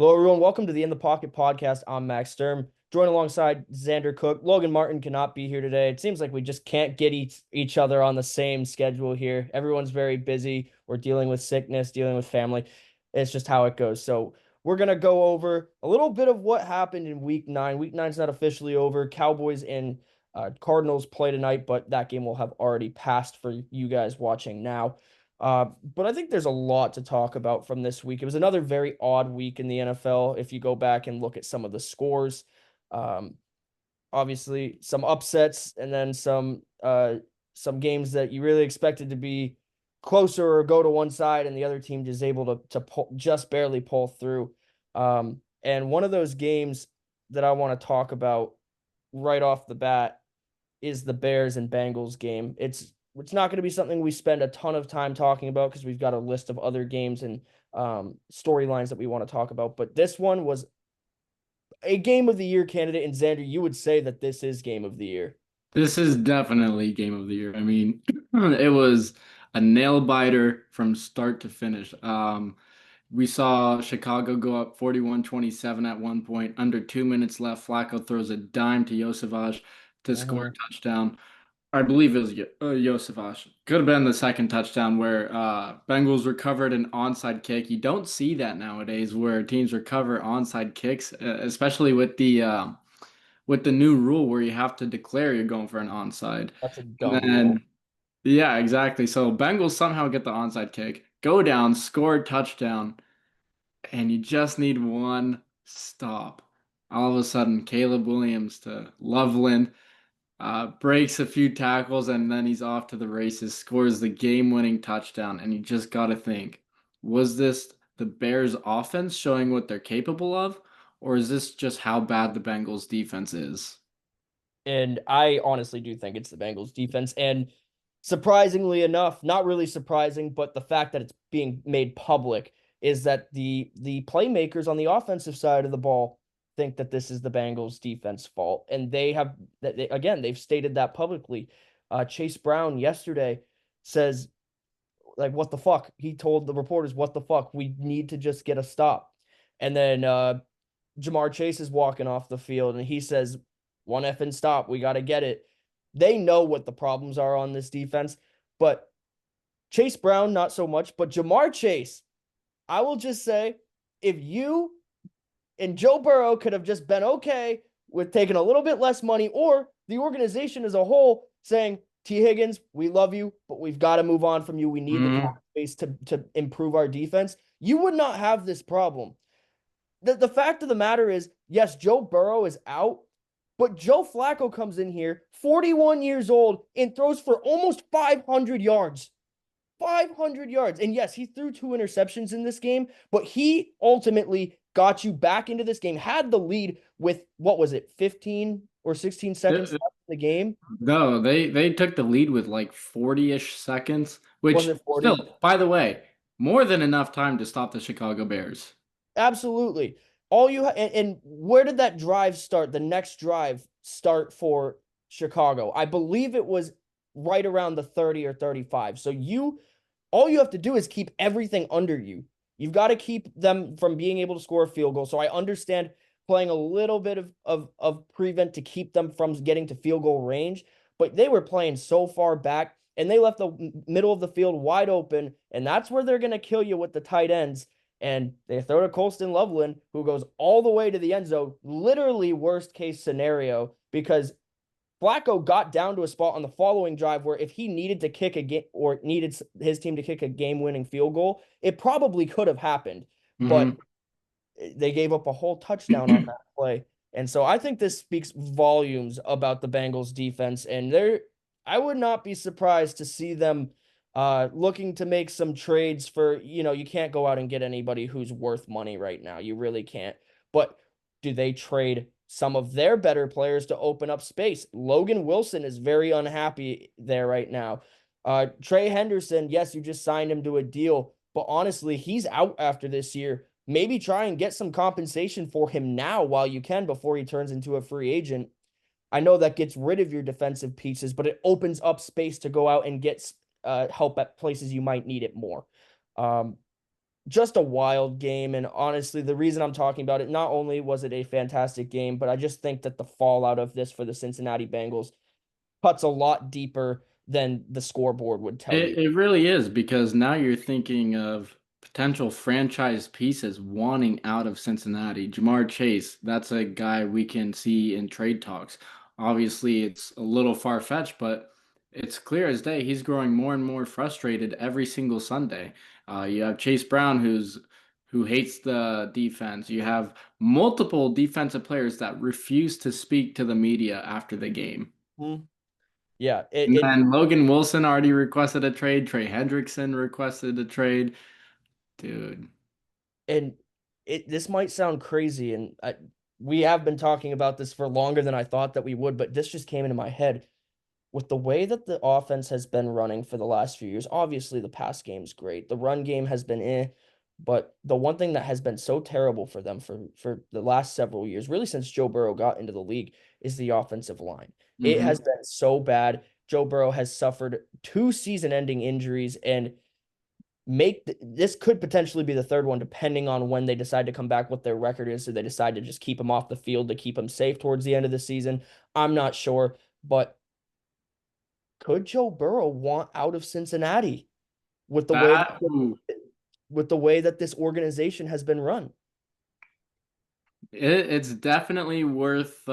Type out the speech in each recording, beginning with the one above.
Hello, everyone. Welcome to the In the Pocket podcast. I'm Max Sturm, joined alongside Xander Cook. Logan Martin cannot be here today. It seems like we just can't get each other on the same schedule here. Everyone's very busy. We're dealing with sickness, dealing with family. It's just how it goes. So we're gonna go over a little bit of what happened in Week 9. Week 9's not officially over. Cowboys and Cardinals play tonight, but that game will have already passed for you guys watching now. But I think there's a lot to talk about from this week. It was another very odd week in the NFL. If you go back and look at some of the scores, um, obviously some upsets, and then some games that you really expected to be closer or go to one side, and the other team just able to just barely pull through. And one of those games that I want to talk about right off the bat is the Bears and Bengals game. It's not going to be something we spend a ton of time talking about because we've got a list of other games and storylines that we want to talk about. But this one was a game of the year candidate. And Xander, you would say that this is game of the year. This is definitely game of the year. I mean, it was a nail biter from start to finish. We saw Chicago go up 41-27 at one point. Under 2 minutes left, Flacco throws a dime to Josevich to score Mhm. a touchdown. I believe it was Josevich. Could have been the second touchdown where Bengals recovered an onside kick. You don't see that nowadays where teams recover onside kicks, especially with the new rule where you have to declare you're going for an onside. That's a And dumb rule. then, yeah, exactly. So Bengals somehow get the onside kick, go down, score touchdown, and you just need one stop. All of a sudden, Caleb Williams to Loveland breaks a few tackles, and then he's off to the races, scores the game-winning touchdown. And you just got to think, was this the Bears' offense showing what they're capable of, or is this just how bad the Bengals' defense is? And I honestly do think it's the Bengals defense. And surprisingly enough, not really surprising, but the fact that it's being made public is that the playmakers on the offensive side of the ball think that this is the Bengals defense fault. And they have that again, they've stated that publicly. Chase Brown yesterday says, like, what the fuck? He told the reporters, what the fuck? We need to just get a stop. And then Jamar Chase is walking off the field and he says, one effing stop. We got to get it. They know what the problems are on this defense, but Chase Brown, not so much. But Jamar Chase, I will just say, if you and Joe Burrow could have just been okay with taking a little bit less money, or the organization as a whole saying, T. Higgins, we love you, but we've got to move on from you. We need the cap space to improve our defense. You would not have this problem. The fact of the matter is, yes, Joe Burrow is out, but Joe Flacco comes in here, 41 years old, and throws for almost 500 yards. 500 yards. And yes, he threw two interceptions in this game, but he ultimately got you back into this game, had the lead with, what was it, 15 or 16 seconds It- left in the game? No, they took the lead with like 40-ish seconds, Was which it 40? still, by the way, more than enough time to stop the Chicago Bears. Absolutely. All you and where did that drive start? The next drive start for Chicago. I believe it was right around the 30 or 35. So all you have to do is keep everything under you. You've got to keep them from being able to score a field goal. So I understand playing a little bit of prevent to keep them from getting to field goal range, but they were playing so far back and they left the middle of the field wide open, and that's where they're going to kill you with the tight ends. And they throw to Colston Loveland, who goes all the way to the end zone, literally worst case scenario, because Flacco got down to a spot on the following drive where if he needed to kick a game or needed his team to kick a game-winning field goal, it probably could have happened. But Hmm. they gave up a whole touchdown on that play. And so I think this speaks volumes about the Bengals defense. And I would not be surprised to see them looking to make some trades for, you can't go out and get anybody who's worth money right now. You really can't. But do they trade some of their better players to open up space? Logan Wilson is very unhappy there right now. Trey Henderson, yes, you just signed him to a deal, but honestly, he's out after this year. Maybe try and get some compensation for him now while you can before he turns into a free agent. I know that gets rid of your defensive pieces, but it opens up space to go out and get help at places you might need it more. Um, just a wild game. And honestly, the reason I'm talking about it, not only was it a fantastic game, but I just think that the fallout of this for the Cincinnati Bengals cuts a lot deeper than the scoreboard would tell you. It really is because now you're thinking of potential franchise pieces wanting out of Cincinnati. Jamar Chase, that's a guy we can see in trade talks. Obviously, it's a little far-fetched, but it's clear as day he's growing more and more frustrated every single Sunday. You have Chase Brown who hates the defense. You have multiple defensive players that refuse to speak to the media after the game. Hmm. Yeah, And then Logan Wilson already requested a trade. Trey Hendrickson requested a trade. Dude. and this might sound crazy, and we have been talking about this for longer than I thought that we would, but this just came into my head with the way that the offense has been running for the last few years. Obviously, the pass game's great. The run game has been but the one thing that has been so terrible for them for the last several years, really since Joe Burrow got into the league, is the offensive line. It Hmm. has been so bad. Joe Burrow has suffered two season-ending injuries, and this could potentially be the third one, depending on when they decide to come back, what their record is. So they decide to just keep him off the field to keep him safe towards the end of the season. I'm not sure, but could Joe Burrow want out of Cincinnati with the way That ooh, that this organization has been run? it's definitely worth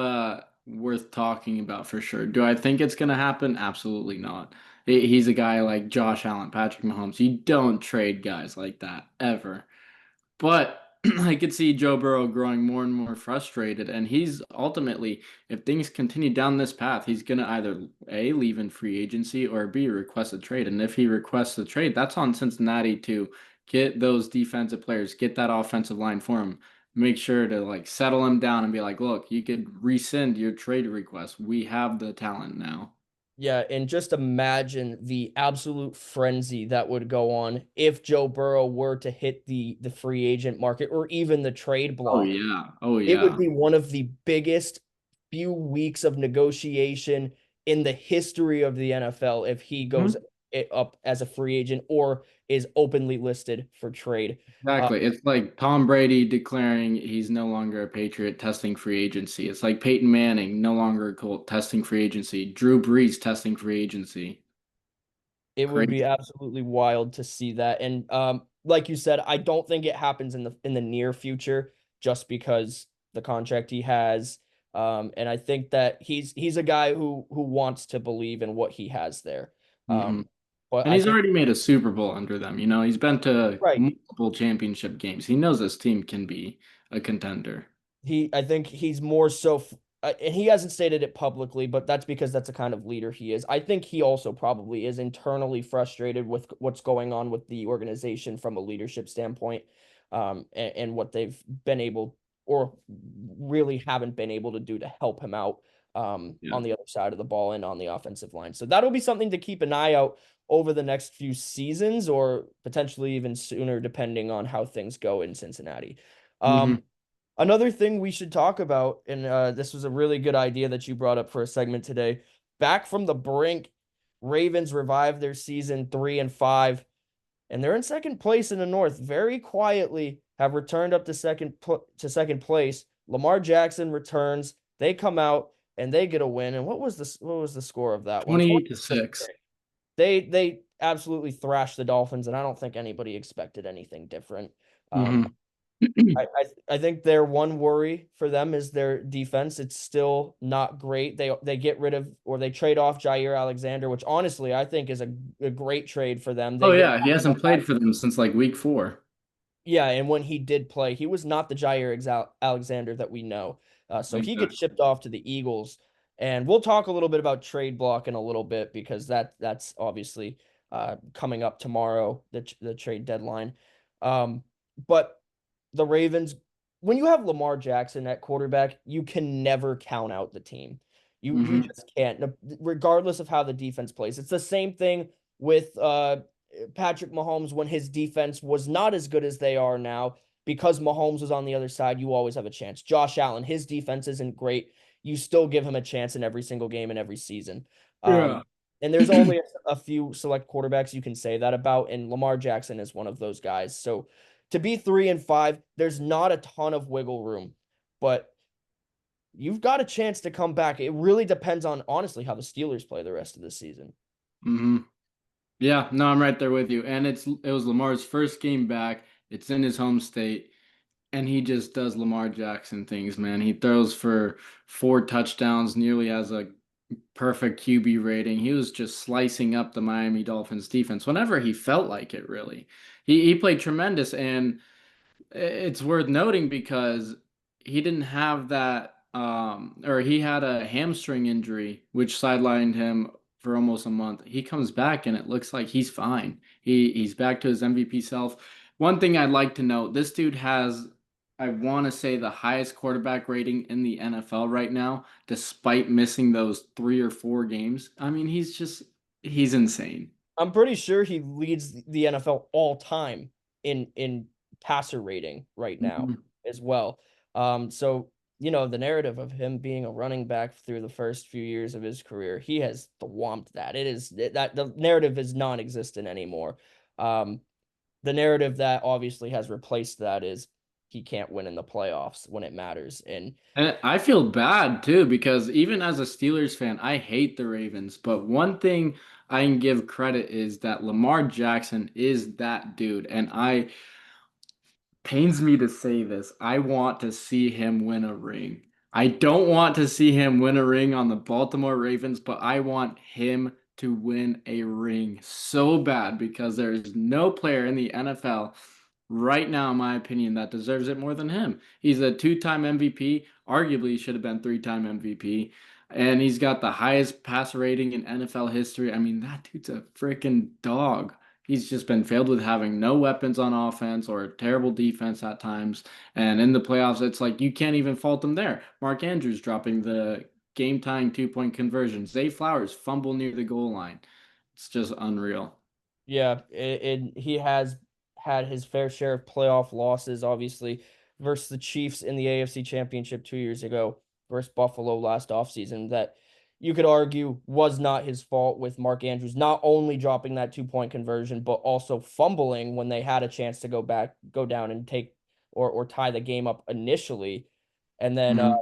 talking about for sure. Do I think it's gonna happen? Absolutely not. He's a guy like Josh Allen, Patrick Mahomes. You don't trade guys like that ever. But I could see Joe Burrow growing more and more frustrated, and he's ultimately, if things continue down this path, he's gonna either A, leave in free agency, or B, request a trade. And if he requests a trade, that's on Cincinnati to get those defensive players, get that offensive line for him. Make sure to like settle him down and be like, look, you could rescind your trade request. We have the talent now. Yeah, and just imagine the absolute frenzy that would go on if Joe Burrow were to hit the free agent market or even the trade Oh block. yeah. Oh It would yeah. be one of the biggest few weeks of negotiation in the history of the NFL if he goes up as a free agent or is openly listed for trade. Uh, Exactly. It's like Tom Brady declaring he's no longer a Patriot testing free agency. It's like Peyton Manning no longer a Colt testing free agency. Drew Brees testing free agency. it would be Crazy. absolutely wild to see that. And like you said, I don't think it happens in the near future just because the contract he has. And I think that he's a guy who wants to believe in what he has there. Hmm. But And I he's think already made a Super Bowl under them. You know, he's been to right. multiple championship games. He knows this team can be a contender. I think he's more so, and he hasn't stated it publicly, but that's because that's the kind of leader he is. I think he also probably is internally frustrated with what's going on with the organization from a leadership standpoint, and what they've been able or really haven't been able to do to help him out, Yeah. on the other side of the ball and on the offensive line. So that'll be something to keep an eye out over the next few seasons or potentially even sooner, depending on how things go in Cincinnati. Hmm. Another thing we should talk about, and this was a really good idea that you brought up for a segment today. Back from the brink, Ravens revived their season 3-5, and they're in second place in the North. Very quietly, have returned up to second place. Lamar Jackson returns. They come out and they get a win. And what was the score of that one? 28 to 20. 6. They absolutely thrashed the Dolphins, and I don't think anybody expected anything different. Hmm. Um, I think their one worry for them is their defense. It's still not great. They get rid of or they trade off Jair Alexander, which honestly I think is a great trade for them. Oh They get yeah, he hasn't played for them since like week 4. yeah, and when he did play, he was not the Alexander that we know. So he gets Exactly. shipped off to the Eagles, and we'll talk a little bit about trade block in a little bit because that's obviously coming up tomorrow, the trade deadline. But the Ravens, when you have Lamar Jackson at quarterback, you can never count out the team. You Hmm. just can't, regardless of how the defense plays. It's the same thing with Patrick Mahomes when his defense was not as good as they are now. Because Mahomes was on the other side, you always have a chance. Josh Allen, his defense isn't great. You still give him a chance in every single game in every season. Yeah. And there's only a few select quarterbacks you can say that about, and Lamar Jackson is one of those guys. So to be 3-5, there's not a ton of wiggle room, but you've got a chance to come back. It really depends on, honestly, how the Steelers play the rest of the season. Hmm. Yeah, no, I'm right there with you. And it was Lamar's first game back. It's in his home state, and he just does Lamar Jackson things, man. He throws for 4 touchdowns, nearly has a perfect QB rating. He was just slicing up the Miami Dolphins defense whenever he felt like it, really. He played tremendous, and it's worth noting because he didn't have that or he had a hamstring injury which sidelined him for almost a month. He comes back and it looks like he's fine. He's back to his MVP self. One thing I'd like to note, this dude has, I want to say, the highest quarterback rating in the NFL right now, despite missing those 3 or 4 games. I mean, he's insane. I'm pretty sure he leads the NFL all time in passer rating right now Mhm. as well. So the narrative of him being a running back through the first few years of his career, he has swamped that. That the narrative is non-existent anymore. Um, the narrative that obviously has replaced that is he can't win in the playoffs when it matters. And And I feel bad too because even as a Steelers fan, I hate the Ravens. But one thing I can give credit is that Lamar Jackson is that dude. And I pains me to say this. I want to see him win a ring. I don't want to see him win a ring on the Baltimore Ravens, but I want him to win a ring so bad because there is no player in the NFL right now, in my opinion, that deserves it more than him. He's a 2-time MVP, arguably should have been 3-time MVP, and he's got the highest passer rating in NFL history. I mean, that dude's a freaking dog. He's just been failed with having no weapons on offense or a terrible defense at times. And in the playoffs, it's like you can't even fault him there. Mark Andrews dropping the game tying 2-point conversion. Zay Flowers fumble near the goal line. It's just unreal. yeah, he has had his fair share of playoff losses, obviously, versus the Chiefs in the AFC Championship 2 years ago, versus Buffalo last offseason, that you could argue was not his fault, with Mark Andrews not only dropping that 2-point conversion, but also fumbling when they had a chance to go down and take or tie the game up initially. And then Hmm.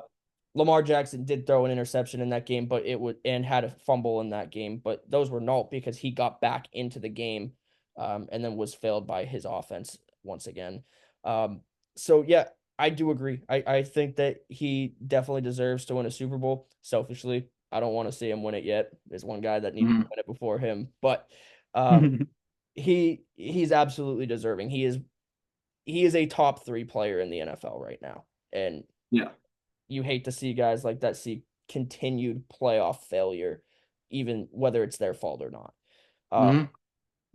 Lamar Jackson did throw an interception in that game, but it would and had a fumble in that game, but those were null because he got back into the game, and then was failed by his offense once again. Um, so yeah, I do agree. I think that he definitely deserves to win a Super Bowl. Selfishly, I don't want to see him win it yet. There's one guy that needed to Hmm. win it before him, but um, he's absolutely deserving. He is a top three player in the NFL right now, and Yeah. you hate to see guys like that see continued playoff failure, even whether it's their fault or not. Uh, Hmm.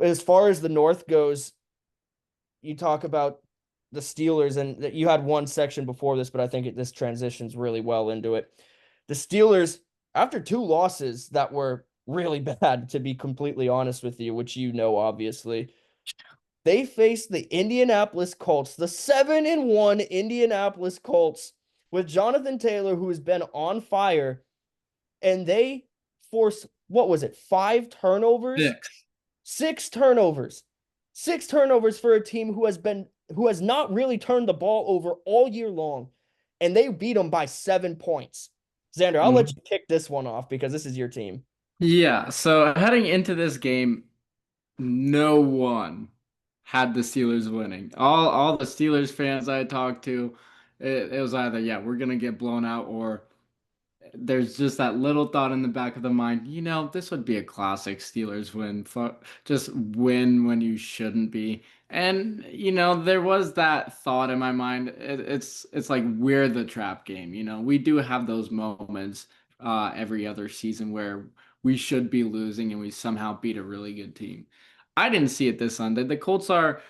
as far as the North goes, you talk about the Steelers, and you had one section before this, but I think this transitions really well into it. The Steelers, after 2 losses that were really bad, to be completely honest with you, which obviously, they faced the Indianapolis Colts, the 7-1 Indianapolis Colts, with Jonathan Taylor, who has been on fire, and they forced, what was it, 5 turnovers? 6. 6 turnovers. 6 turnovers for a team who has not really turned the ball over all year long, and they beat them by 7 points. Xander, I'll let you kick this one off because this is your team. Yeah. So heading into this game, no one had the Steelers winning. All the Steelers fans I talked to, it was either, yeah, we're gonna get blown out, or there's just that little thought in the back of the mind, this would be a classic Steelers win. Just win when you shouldn't be. And there was that thought in my mind. It's like we're the trap game. We do have those moments every other season where we should be losing and we somehow beat a really good team. I didn't see it this Sunday. The Colts are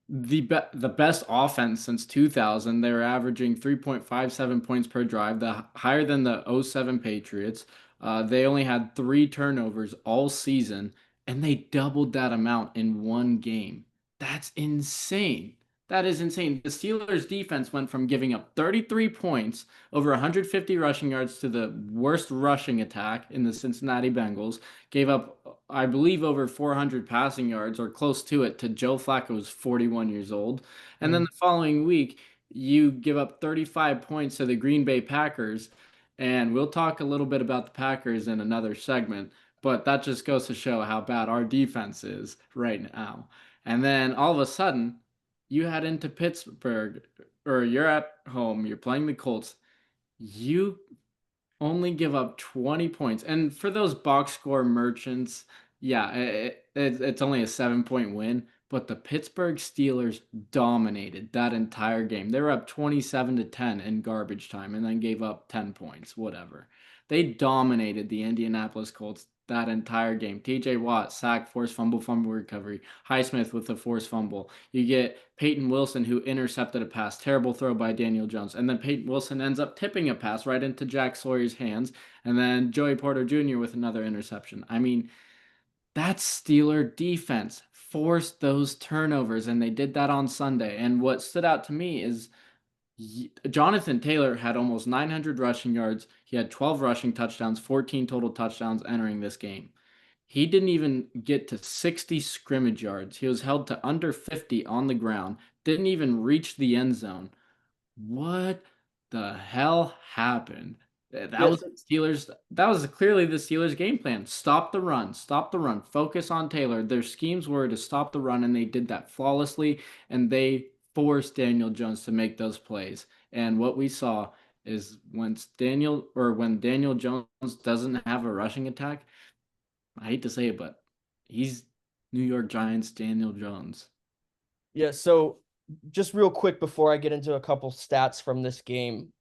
the best offense since 2000. They're averaging 3.57 points per drive, the higher than the '07 Patriots. They only had 3 turnovers all season, and they doubled that amount in one game. That's insane. That is insane. The Steelers defense went from giving up 33 points, over 150 rushing yards to the worst rushing attack in the Cincinnati Bengals, gave up, I believe, over 400 passing yards or close to it to Joe Flacco, who's 41 years old. And then Mm. the following week, you give up 35 points to the Green Bay Packers. And we'll talk a little bit about the Packers in another segment, but that just goes to show how bad our defense is right now. And then all of a sudden, you head into Pittsburgh, or you're at home, you're playing the Colts, you only give up 20 points. And for those box score merchants, yeah, it's only a 7 point win, but the Pittsburgh Steelers dominated that entire game. They were up 27-10 in garbage time and then gave up 10 points, whatever. They dominated the Indianapolis Colts that entire game. TJ Watt, sack, forced fumble, fumble recovery. Highsmith with a forced fumble. You get Peyton Wilson, who intercepted a pass, terrible throw by Daniel Jones. And then Peyton Wilson ends up tipping a pass right into Jack Sawyer's hands. And then Joey Porter Jr. with another interception. I mean, that Steeler defense forced those turnovers, and they did that on Sunday. And what stood out to me is Jonathan Taylor had almost 900 rushing yards. He had 12 rushing touchdowns, 14 total touchdowns entering this game. He didn't even get to 60 scrimmage yards. He was held to under 50 on the ground, didn't even reach the end zone. What the hell happened? That was Yes. the Steelers. That was clearly the Steelers' game plan. Stop the run. Stop the run. Focus on Taylor. Their schemes were to stop the run, and they did that flawlessly. And they forced Daniel Jones to make those plays. And what we saw is when Daniel Jones doesn't have a rushing attack, I hate to say it, but he's New York Giants Daniel Jones. Yeah, so just real quick before I get into a couple stats from this game,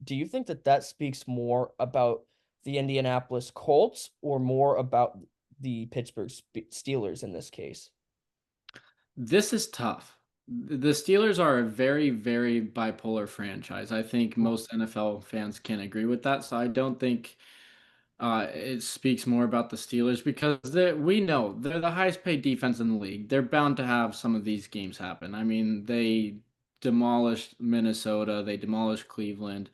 do you think that that speaks more about the Indianapolis Colts or more about the Pittsburgh Steelers in this case? This is tough. The Steelers are a very, very bipolar franchise. I think most NFL fans can agree with that. So I don't think it speaks more about the Steelers because we know they're the highest paid defense in the league. They're bound to have some of these games happen. I mean, they demolished Minnesota, they demolished Cleveland.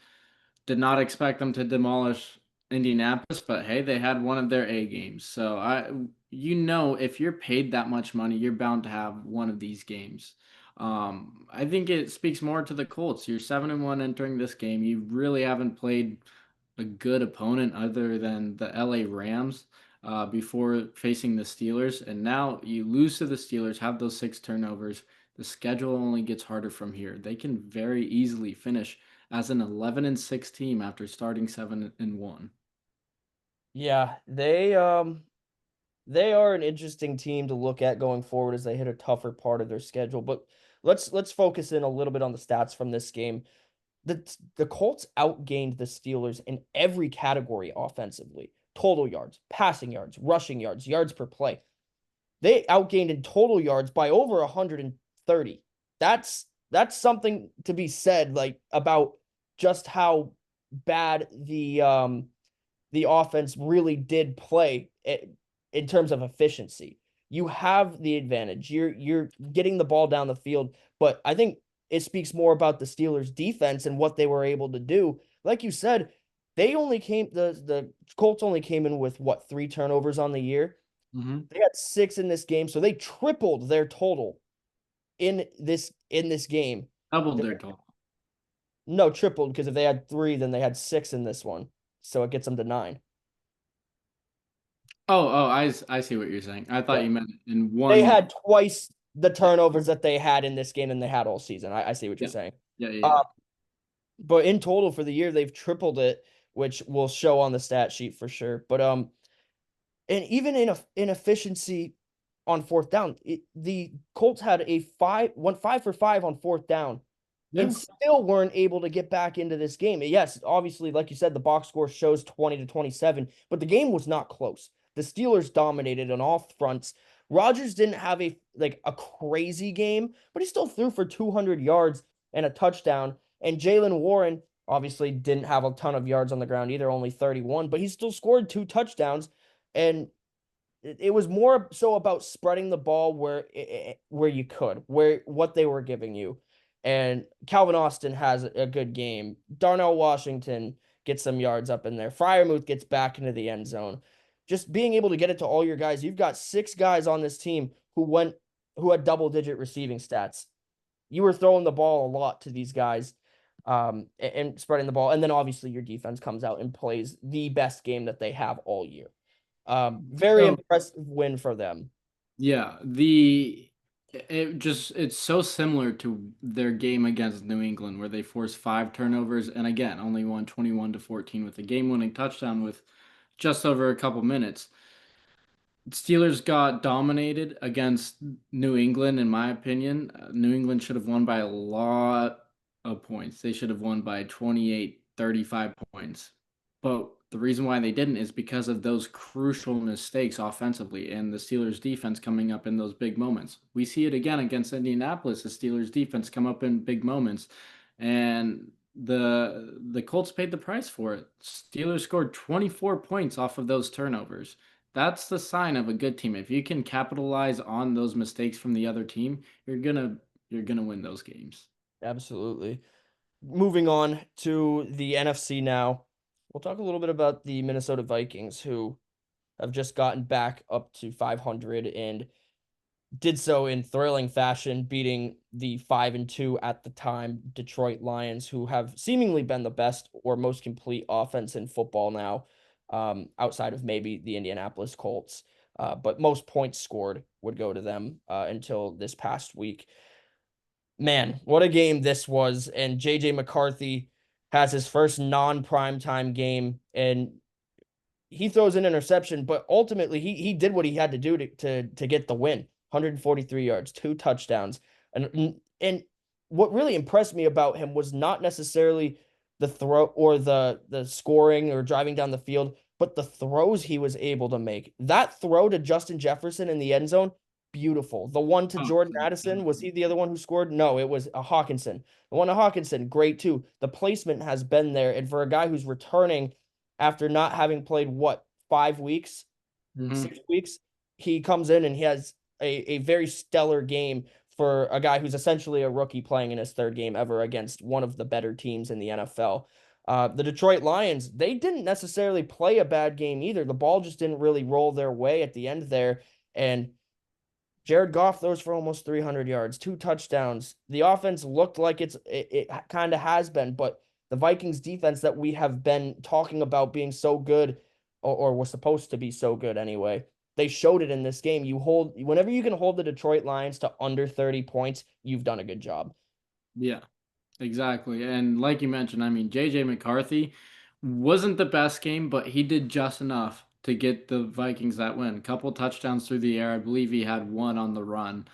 Did not expect them to demolish Indianapolis, but hey, they had one of their A games. So if you're paid that much money, you're bound to have one of these games. I think it speaks more to the Colts. You're 7-1 entering this game. You really haven't played a good opponent other than the LA Rams before facing the Steelers, and now you lose to the Steelers, have those 6 turnovers. The schedule only gets harder from here. They can very easily finish as an 11-6 team after starting 7-1. Yeah, they are an interesting team to look at going forward as they hit a tougher part of their schedule. But let's focus in a little bit on the stats from this game. The Colts outgained the Steelers in every category offensively. Total yards, passing yards, rushing yards, yards per play. They outgained in total yards by over 130. That's something to be said like about just how bad the offense really did play in terms of efficiency. You have the advantage. You're getting the ball down the field, but I think it speaks more about the Steelers defense and what they were able to do. Like you said, the Colts only came in with what, 3 turnovers on the year. Mm-hmm. They had 6 in this game, so they tripled their total in this game. Doubled their total. No, tripled because if they had 3, then they had 6 in this one, so it gets them to 9. I see what you're saying. I thought Yeah, you meant in they one. had twice the turnovers that they had in this game than they had all season. I see what you're Yeah, saying. yeah, yeah, yeah. Uh, but in total for the year, they've tripled it, which will show on the stat sheet for sure. But and even in efficiency on fourth down, the Colts had went 5 for 5 on fourth down Yeah. and still weren't able to get back into this game. Yes, obviously, like you said, the box score shows 20-27, but the game was not close. The Steelers dominated on all fronts. Rodgers didn't have a crazy game, but he still threw for 200 yards and a touchdown. And Jaylen Warren obviously didn't have a ton of yards on the ground either, only 31, but he still scored 2 touchdowns. And it was more so about spreading the ball where you could, where what they were giving you. And Calvin Austin has a good game. Darnell Washington gets some yards up in there. Fryermuth gets back into the end zone. Just being able to get it to all your guys. You've got 6 guys on this team who had double-digit receiving stats. You were throwing the ball a lot to these guys, and spreading the ball. And then obviously your defense comes out and plays the best game that they have all year. Very So impressive win for them. yeah, it's so similar to their game against New England where they forced 5 turnovers and again only won 21-14 with a game-winning touchdown with just over a couple minutes. Steelers got dominated against New England, in my opinion. New England should have won by a lot of points. They should have won by 28, 35 points. But the reason why they didn't is because of those crucial mistakes offensively and the Steelers defense coming up in those big moments. We see it again against Indianapolis. The Steelers defense come up in big moments and the Colts paid the price for it. Steelers scored 24 points off of those turnovers. That's the sign of a good team. If you can capitalize on those mistakes from the other team, you're gonna win those games. Absolutely. Moving on to the NFC now. We'll talk a little bit about the Minnesota Vikings, who have just gotten back up to 500 and did so in thrilling fashion, beating the 5-2 at the time Detroit Lions, who have seemingly been the best or most complete offense in football now, outside of maybe the Indianapolis Colts. But most points scored would go to them until this past week. Man, what a game this was. And JJ McCarthy has his first non-primetime game, and he throws an interception, but ultimately he did what he had to do to get the win. 143 yards, 2 touchdowns. And what really impressed me about him was not necessarily the throw or the scoring or driving down the field, but the throws he was able to make. That throw to Justin Jefferson in the end zone, beautiful. The one to Oh, Jordan Addison, was he the other one who scored? No, it was a Hawkinson. The one to Hawkinson, great too. The placement has been there, and for a guy who's returning after not having played what, 5 weeks, mhm. 6 weeks, he comes in and he has a very stellar game for a guy who's essentially a rookie playing in his third game ever against one of the better teams in the NFL. The Detroit Lions, they didn't necessarily play a bad game either. The ball just didn't really roll their way at the end there. And Jared Goff throws for almost 300 yards, 2 touchdowns. The offense looked like it kind of has been, but the Vikings defense that we have been talking about being so good, or was supposed to be so good anyway, they showed it in this game. Whenever you can hold the Detroit Lions to under 30 points, you've done a good job. Yeah. Exactly. And like you mentioned, I mean, JJ McCarthy wasn't the best game, but he did just enough to get the Vikings that win. Couple touchdowns through the air. I believe he had one on the run.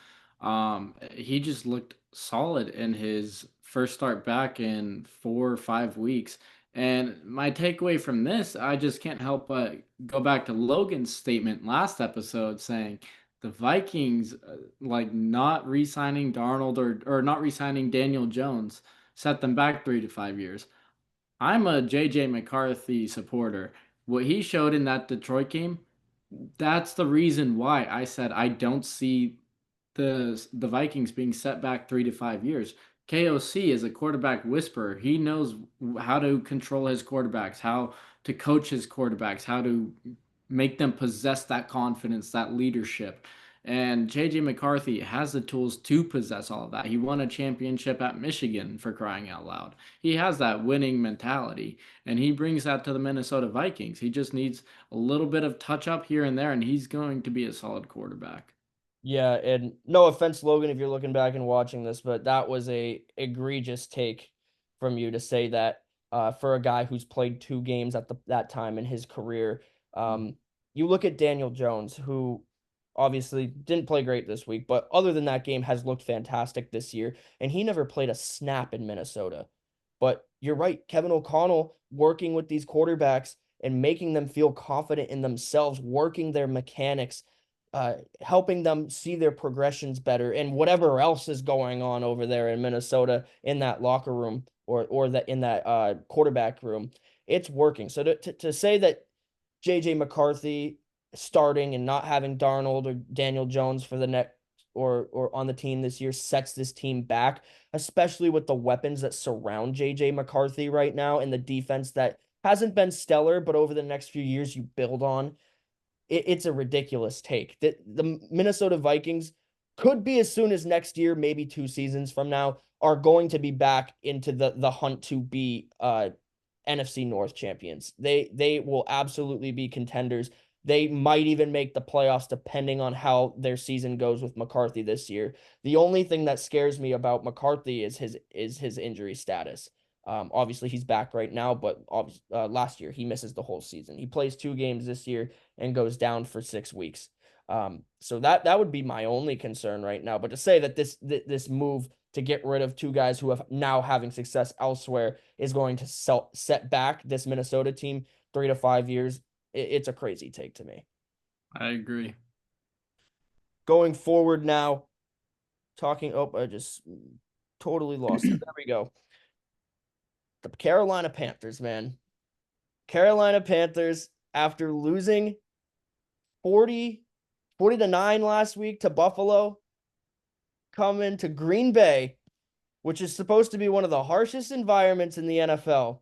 He just looked solid in his first start back in 4 or 5 weeks. And my takeaway from this, I just can't help but go back to Logan's statement last episode saying the Vikings, like not re-signing Darnold or not re-signing Daniel Jones set them back 3 to 5 years. I'm a JJ McCarthy supporter. What he showed in that Detroit game, that's the reason why I said I don't see the Vikings being set back 3 to 5 years. KOC is a quarterback whisperer. He knows how to control his quarterbacks, how to coach his quarterbacks, how to make them possess that confidence, that leadership. And JJ McCarthy has the tools to possess all of that. He won a championship at Michigan for crying out loud. He has that winning mentality, and he brings that to the Minnesota Vikings. He just needs a little bit of touch up here and there, and he's going to be a solid quarterback. Yeah, and no offense, Logan, if you're looking back and watching this, but that was a egregious take from you to say that for a guy who's played 2 games at that time in his career. You look at Daniel Jones, who obviously didn't play great this week, but other than that game has looked fantastic this year, and he never played a snap in Minnesota. But you're right, Kevin O'Connell working with these quarterbacks and making them feel confident in themselves, working their mechanics, helping them see their progressions better, and whatever else is going on over there in Minnesota in that locker room, or that in that quarterback room, it's working. So to say that JJ McCarthy starting and not having Darnold or Daniel Jones for the next or on the team this year sets this team back, especially with the weapons that surround JJ McCarthy right now and the defense that hasn't been stellar, but over the next few years you build on. It's a ridiculous take. The Minnesota Vikings could be as soon as next year, maybe 2 seasons from now, are going to be back into the hunt to be NFC North champions. They will absolutely be contenders. They might even make the playoffs depending on how their season goes with McCarthy this year. The only thing that scares me about McCarthy is his injury status. Obviously, he's back right now, but last year he misses the whole season. He plays 2 games this year and goes down for 6 weeks. So that would be my only concern right now. But to say that this move to get rid of 2 guys who have now having success elsewhere is going to set back this Minnesota team 3 to 5 years, it's a crazy take to me. I agree. Going forward now, talking. Oh, I just totally lost it. There we go. The Carolina Panthers, man. Carolina Panthers, after losing 40 to 9 last week to Buffalo, come into Green Bay, which is supposed to be one of the harshest environments in the NFL,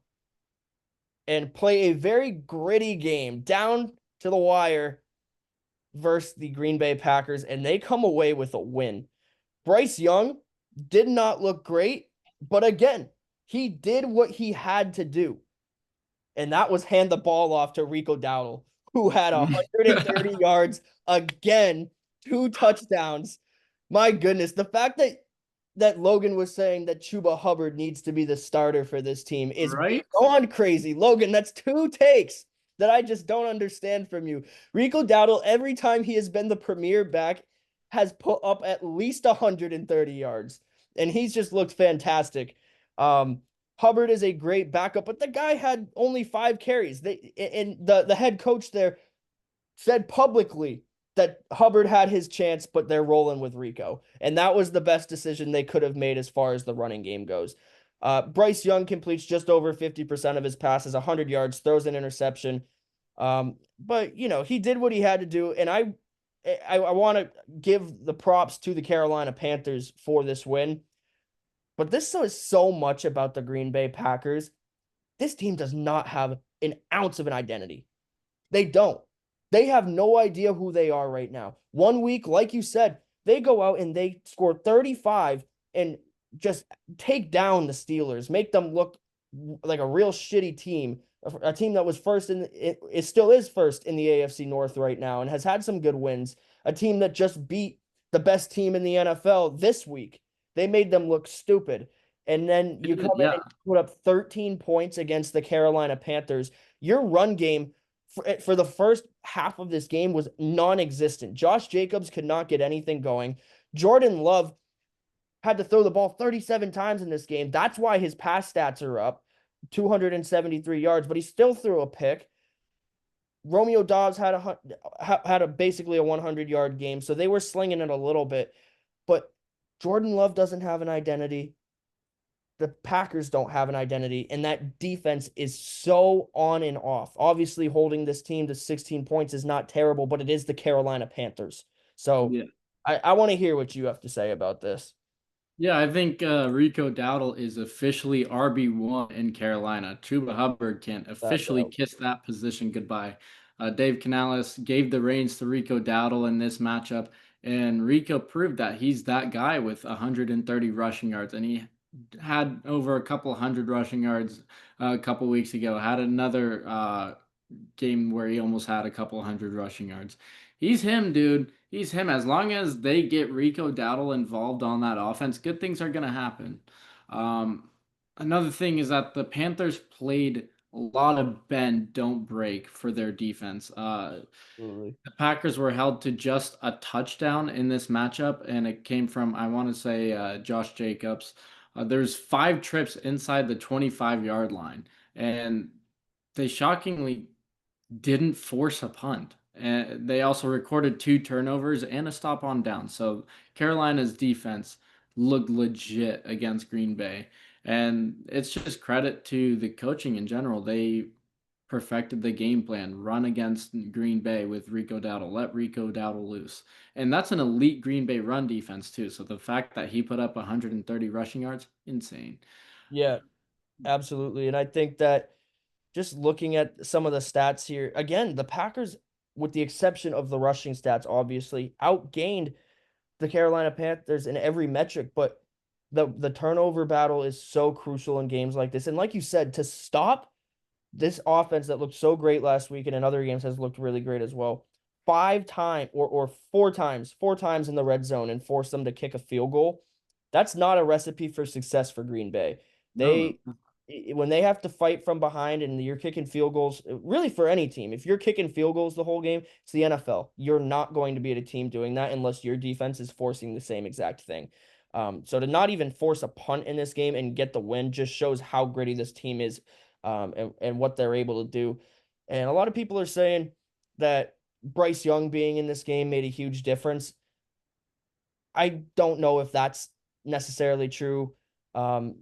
and play a very gritty game down to the wire versus the Green Bay Packers, and they come away with a win. Bryce Young did not look great, but again, he did what he had to do, and that was hand the ball off to Rico Dowdle, who had 130 yards again, 2 touchdowns. My goodness, the fact that Logan was saying that Chuba Hubbard needs to be the starter for this team is Right? beyond crazy. Logan, that's 2 takes that I just don't understand from you. Rico Dowdle, every time he has been the premier back, has put up at least 130 yards, and he's just looked fantastic. Hubbard is a great backup, but the guy had only 5 carries. And the head coach there said publicly that Hubbard had his chance, but they're rolling with Rico. And that was the best decision they could have made as far as the running game goes. Bryce Young completes just over 50% of his passes, 100 yards, throws an interception. But, he did what he had to do. And I want to give the props to the Carolina Panthers for this win. But this is so much about the Green Bay Packers. This team does not have an ounce of an identity. They don't. They have no idea who they are right now. 1 week, like you said, they go out and they score 35 and just take down the Steelers, make them look like a real shitty team, a team that was first it still is first in the AFC North right now and has had some good wins, a team that just beat the best team in the NFL this week. They made them look stupid. And then you come in and put up 13 points against the Carolina Panthers. Your run game for the first half of this game was non-existent. Josh Jacobs could not get anything going. Jordan Love had to throw the ball 37 times in this game. That's why his pass stats are up, 273 yards, but he still threw a pick. Romeo Doubs had basically a 100-yard game, so they were slinging it a little bit. But Jordan Love doesn't have an identity. The Packers don't have an identity, and that defense is so on and off. Obviously, holding this team to 16 points is not terrible, but it is the Carolina Panthers. So Yeah. I want to hear what you have to say about this. Yeah, I think Rico Dowdle is officially RB1 in Carolina. Chuba Hubbard can officially kiss that position goodbye. Dave Canales gave the reins to Rico Dowdle in this matchup, and Rico proved that he's that guy with 130 rushing yards, and he had over a couple hundred rushing yards a couple weeks ago. Had another game where he almost had a couple hundred rushing yards. He's him, dude. He's him. As long as they get Rico Dowdle involved on that offense, good things are gonna happen. Another thing is that the Panthers played a lot of bend, don't break for their defense. The Packers were held to just a touchdown in this matchup, and it came from, I want to say, Josh Jacobs. There's 5 trips inside the 25-yard line, and they shockingly didn't force a punt. And they also recorded 2 turnovers and a stop on down. So Carolina's defense looked legit against Green Bay. And it's just credit to the coaching in general. They perfected the game plan, run against Green Bay with Rico Dowdle, let Rico Dowdle loose. And that's an elite Green Bay run defense too. So the fact that he put up 130 rushing yards, insane. Yeah, absolutely. And I think that just looking at some of the stats here, again, the Packers, with the exception of the rushing stats, obviously outgained the Carolina Panthers in every metric, but the turnover battle is so crucial in games like this. And like you said, to stop this offense that looked so great last week and in other games has looked really great as well. 5 times or 4 times in the red zone and force them to kick a field goal. That's not a recipe for success for Green Bay. No, They when they have to fight from behind and you're kicking field goals, really for any team, if you're kicking field goals the whole game, it's the NFL. You're not going to be at a team doing that unless your defense is forcing the same exact thing. So to not even force a punt in this game and get the win just shows how gritty this team is, and what they're able to do. And a lot of people are saying that Bryce Young being in this game made a huge difference. I don't know if that's necessarily true. Um,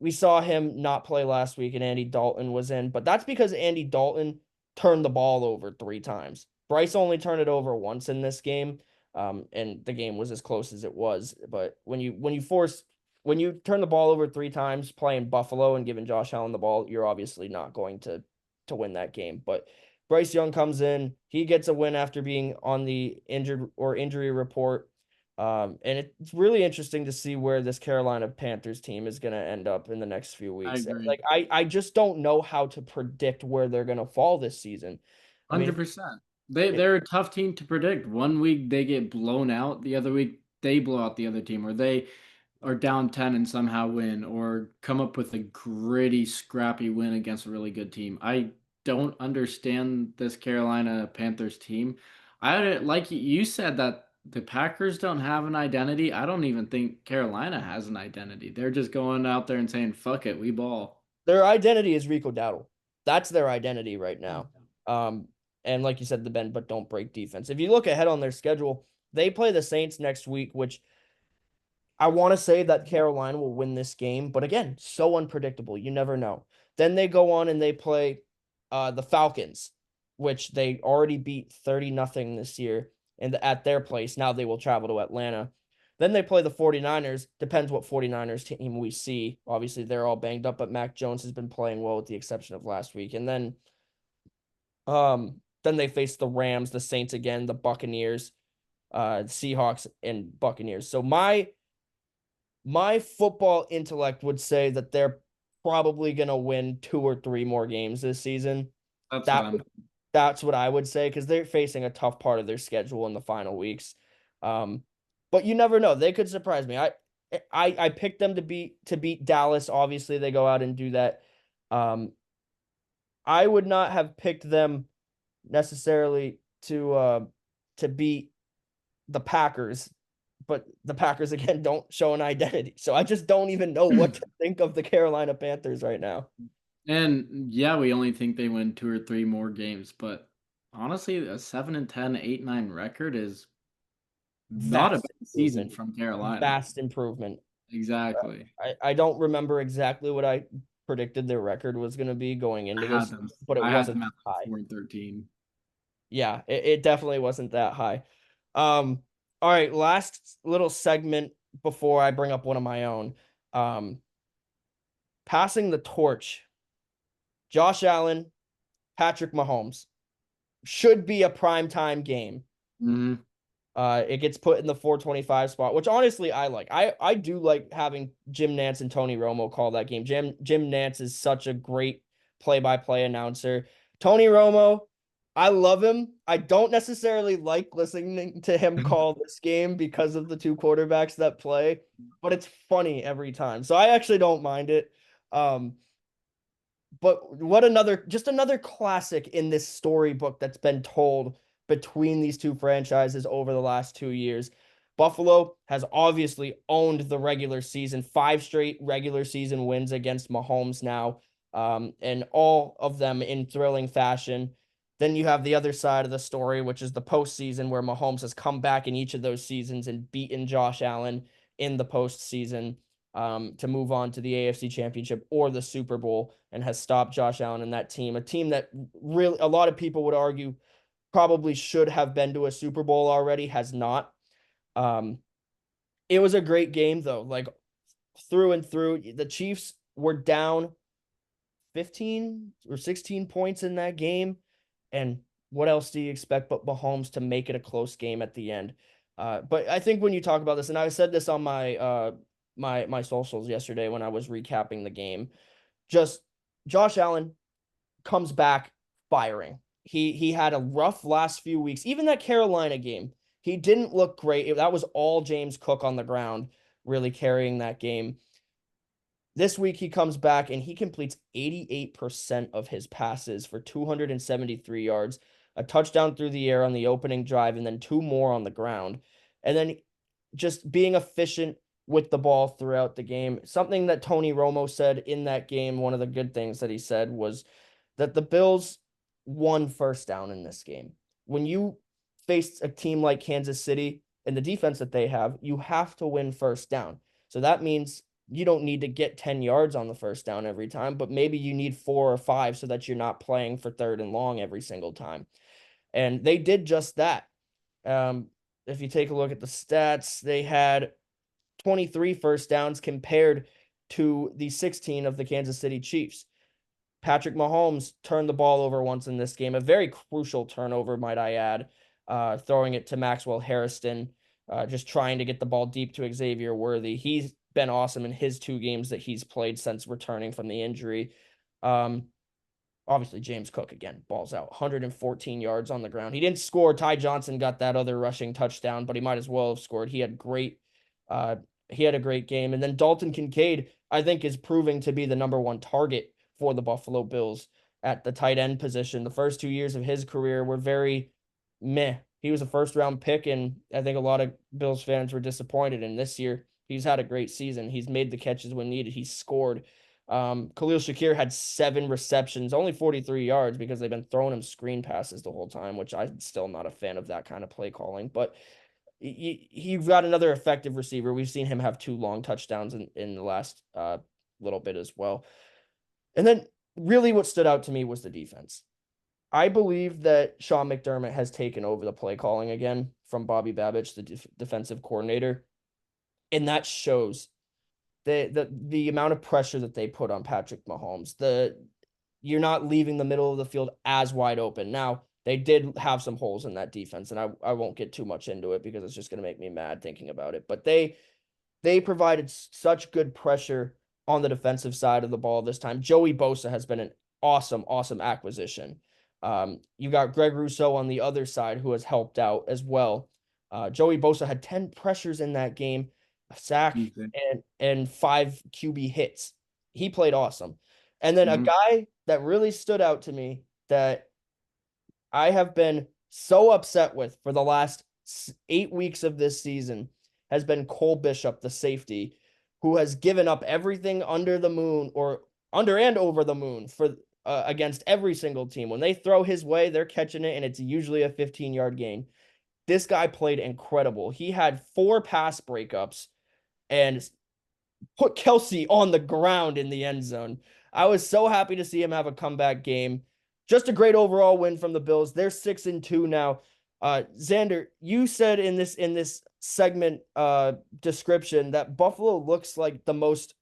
we saw him not play last week and Andy Dalton was in, but that's because Andy Dalton turned the ball over 3 times. Bryce only turned it over once in this game. And the game was as close as it was. But when you turn the ball over 3 times playing Buffalo and giving Josh Allen the ball, you're obviously not going to win that game. But Bryce Young comes in, he gets a win after being on the injury report. And it's really interesting to see where this Carolina Panthers team is going to end up in the next few I weeks. agree. Like I just don't know how to predict where they're going to fall this season. I mean, 100%. They're a tough team to predict. One week they get blown out, the other week they blow out the other team, or they are down 10 and somehow win, or come up with a gritty, scrappy win against a really good team. I don't understand this Carolina Panthers team. I like you said that the Packers don't have an identity. I don't even think Carolina has an identity. They're just going out there and saying, fuck it, we ball. their identity is Rico Dowdle. That's their identity right now. Um, and like you said, the bend but don't break defense. If you look ahead on their schedule, they play the Saints next week, which I want to say that Carolina will win this game, but again, so unpredictable. You never know. Then they go on and they play the Falcons, which they already beat 30-0 this year and at their place. Now they will travel to Atlanta. Then they play the 49ers. Depends what 49ers team we see. Obviously, they're all banged up, but Mac Jones has been playing well with the exception of last week. And then they face the Rams, the Saints again, the Buccaneers, Seahawks, and Buccaneers. So my football intellect would say that they're probably going to win 2 or 3 more games this season. That's what That I'm. that's what I would say because they're facing a tough part of their schedule in the final weeks. Um, but you never know; they could surprise me. I picked them to beat Dallas. Obviously, they go out and do that. Um, I would not have picked them necessarily to beat the Packers, but the Packers again don't show an identity. So I just don't even know what to think of the Carolina Panthers right now. And yeah, we only think they win 2 or 3 more games, but honestly, a 7-10, 8-9 record is not a Vast bad season improvement. from Carolina. Vast improvement. Exactly. I don't remember exactly what I predicted their record was going to be going I into had this, them. but it I had wasn't them at like high. 4-13. Yeah, it definitely wasn't that high. All right, last little segment before I bring up one of my own. Um, Passing the torch. Josh Allen, Patrick Mahomes should be a primetime game. Hmm. It gets put in the 425 spot, which honestly I like. I do like having Jim Nantz and Tony Romo call that game. Jim Nantz is such a great play-by-play announcer. Tony Romo, I love him. I don't necessarily like listening to him call this game because of the 2 quarterbacks that play, but it's funny every time. So I actually don't mind it. Um, but another classic in this storybook that's been told between these two franchises over the last 2 years. Buffalo has obviously owned the regular season, 5 straight regular season wins against Mahomes now, and all of them in thrilling fashion. Then you have the other side of the story, which is the postseason, where Mahomes has come back in each of those seasons and beaten Josh Allen in the postseason. to move on to the AFC Championship or the Super Bowl, and has stopped Josh Allen and that team, a team that really a lot of people would argue probably should have been to a Super Bowl already, has not. Um, it was a great game though, like through and through. The Chiefs were down 15 or 16 points in that game. And what else do you expect but Mahomes to make it a close game at the end? But I think when you talk about this, and I said this on my socials yesterday when I was recapping the game, just Josh Allen comes back firing. He had a rough last few weeks. Even that Carolina game, he didn't look great. That was all James Cook on the ground, really carrying that game. This week he comes back and he completes 88% of his passes for 273 yards, a touchdown through the air on the opening drive, and then two more on the ground. And then just being efficient with the ball throughout the game. Something that Tony Romo said in that game, one of the good things that he said was that the Bills won first down in this game. When you face a team like Kansas City and the defense that they have, you have to win first down. So that means you don't need to get 10 yards on the first down every time, but maybe you need 4 or 5 so that you're not playing for third and long every single time. And they did just that. If you take a look at the stats, they had 23 first downs compared to the 16 of the Kansas City Chiefs. Patrick Mahomes turned the ball over once in this game, a very crucial turnover, might I add, throwing it to Maxwell Harrison, just trying to get the ball deep to Xavier Worthy. He's been awesome in his 2 games that he's played since returning from the injury. Obviously, James Cook, again, balls out, 114 yards on the ground. He didn't score. Ty Johnson got that other rushing touchdown, but he might as well have scored. He had a great game. And then Dalton Kincaid, I think, is proving to be the number 1 target for the Buffalo Bills at the tight end position. The first 2 years of his career were very meh. He was a first-round pick, and I think a lot of Bills fans were disappointed. And this year, he's had a great season. He's made the catches when needed. He's scored. Khalil Shakir had 7 receptions, only 43 yards because they've been throwing him screen passes the whole time, which I'm still not a fan of that kind of play calling. But you've got another effective receiver. We've seen him have 2 long touchdowns in the last little bit as well. And then really what stood out to me was the defense. I believe that Sean McDermott has taken over the play calling again from Bobby Babich, the defensive coordinator. And that shows the amount of pressure that they put on Patrick Mahomes. You're not leaving the middle of the field as wide open. Now, they did have some holes in that defense, and I won't get too much into it because it's just going to make me mad thinking about it. But they provided such good pressure on the defensive side of the ball this time. Joey Bosa has been an awesome acquisition. You got Greg Rousseau on the other side who has helped out as well. Joey Bosa had 10 pressures in that game, a sack, and 5 QB hits. He played awesome. And then a guy that really stood out to me that I have been so upset with for the last 8 weeks of this season has been Cole Bishop, the safety, who has given up everything under the moon or under and over the moon for against every single team. When they throw his way, they're catching it, and it's usually a 15-yard gain. This guy played incredible. He had 4 pass breakups and put Kelsey on the ground in the end zone. I was so happy to see him have a comeback game. Just a great overall win from the Bills. They're 6-2 now. Xander, you said in this segment description that Buffalo looks like the most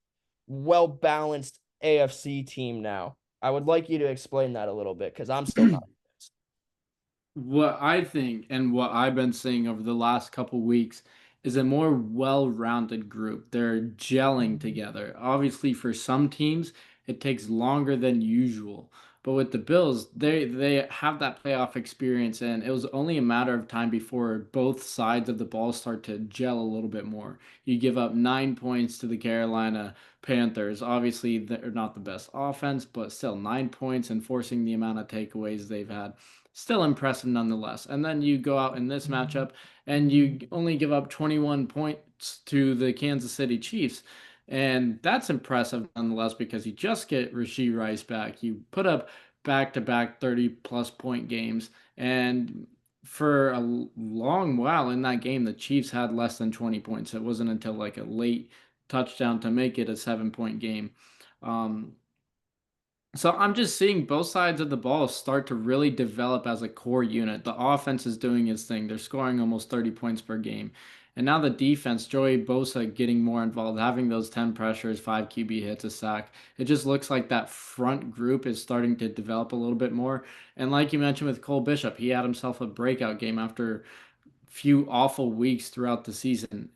well-balanced AFC team now. I would like you to explain that a little bit because I'm still not. What I think and what I've been seeing over the last couple weeks is a more well-rounded group. They're gelling together. Obviously, for some teams, it takes longer than usual. But with the Bills, they have that playoff experience, and it was only a matter of time before both sides of the ball start to gel a little bit more. You give up 9 points to the Carolina Panthers. Obviously, they're not the best offense, but still 9 points and forcing the amount of takeaways they've had. Still impressive nonetheless. And then you go out in this matchup and you only give up 21 points to the Kansas City Chiefs. And that's impressive nonetheless because you just get Rashee Rice back. You put up back-to-back 30-plus point games. And for a long while in that game, the Chiefs had less than 20 points. It wasn't until like a late touchdown to make it a 7-point game. Um, so I'm just seeing both sides of the ball start to really develop as a core unit. The offense is doing its thing. They're scoring almost 30 points per game. And now the defense, Joey Bosa getting more involved, having those 10 pressures, 5 QB hits, a sack. It just looks like that front group is starting to develop a little bit more. And like you mentioned with Cole Bishop, he had himself a breakout game after a few awful weeks throughout the season.